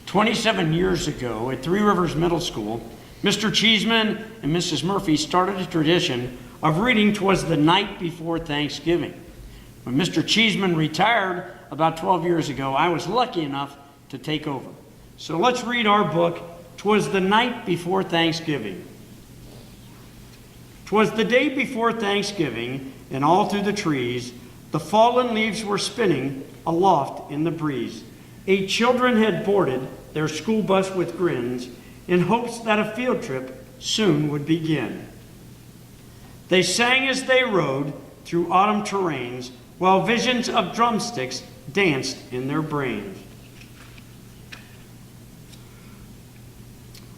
27 years ago at Three Rivers Middle School, Mr. Cheeseman and Mrs. Murphy started a tradition of reading "Twas the Night Before Thanksgiving." When Mr. Cheeseman retired about 12 years ago, I was lucky enough to take over. So let's read our book, "'Twas the Night Before Thanksgiving." 'Twas the day before Thanksgiving, and all through the trees the fallen leaves were spinning aloft in the breeze. 8 children had boarded their school bus with grins in hopes that a field trip soon would begin. They sang as they rode through autumn terrains, while visions of drumsticks danced in their brains.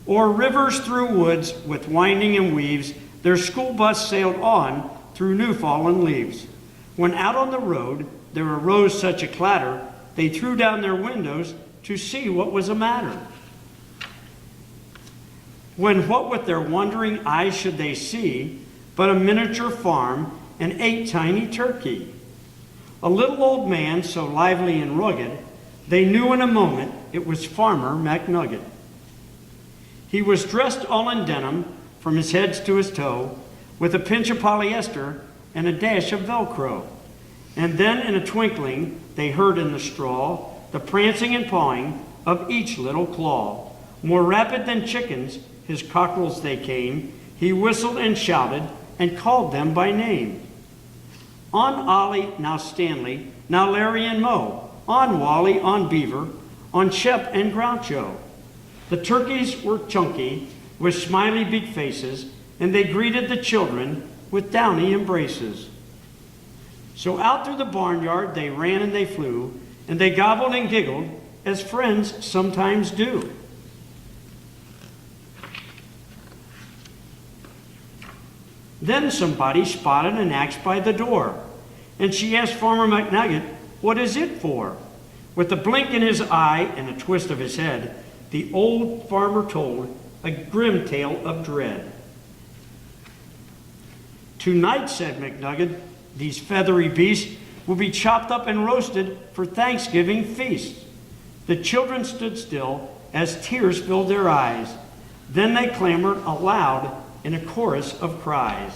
O'er rivers, through woods, with winding and weaves, their school bus sailed on through new fallen leaves. When out on the road there arose such a clatter, they threw down their windows to see what was the matter. When what with their wondering eyes should they see but a miniature farm and 8 tiny turkey? A little old man so lively and rugged, they knew in a moment it was Farmer McNugget. He was dressed all in denim from his head to his toe, with a pinch of polyester and a dash of Velcro. And then in a twinkling they heard in the straw the prancing and pawing of each little claw. More rapid than chickens, his cockerels they came. He whistled and shouted and called them by name. On Ollie, now Stanley, now Larry and Moe. On Wally, on Beaver, on Shep and Groucho. The turkeys were chunky, with smiley big faces, and they greeted the children with downy embraces. So out through the barnyard they ran and they flew, and they gobbled and giggled as friends sometimes do. Then somebody spotted an axe by the door, and she asked Farmer McNugget, "What is it for?" With a blink in his eye and a twist of his head, the old farmer told a grim tale of dread. "Tonight," said McNugget, "these feathery beasts will be chopped up and roasted for Thanksgiving feast." The children stood still as tears filled their eyes. Then they clamored aloud in a chorus of cries.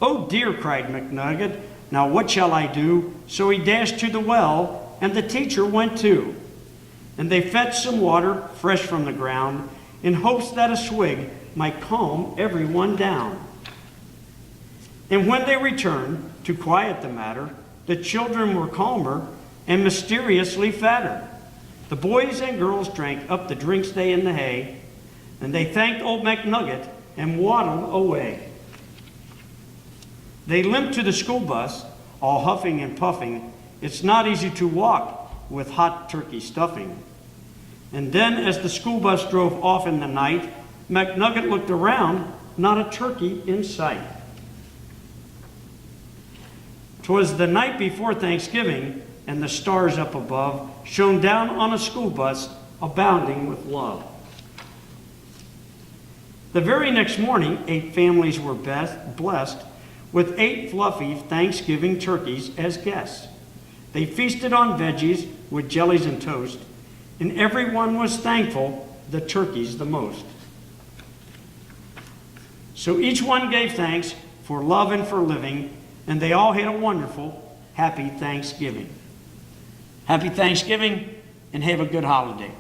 "Oh dear," cried McNugget, "now what shall I do?" So he dashed to the well, and the teacher went too. And they fetched some water fresh from the ground in hopes that a swig might calm everyone down. And when they returned to quiet the matter, the children were calmer and mysteriously fatter. The boys and girls drank up the drinks they in the hay, and they thanked old McNugget and waddled away. They limped to the school bus, all huffing and puffing. It's not easy to walk with hot turkey stuffing. And then as the school bus drove off in the night, McNugget looked around, not a turkey in sight. 'Twas the night before Thanksgiving, and the stars up above shone down on a school bus abounding with love. The very next morning, 8 families were blessed with 8 fluffy Thanksgiving turkeys as guests. They feasted on veggies with jellies and toast, and everyone was thankful, the turkeys the most. So each one gave thanks for love and for living, and they all had a wonderful, happy Thanksgiving. Happy Thanksgiving, and have a good holiday.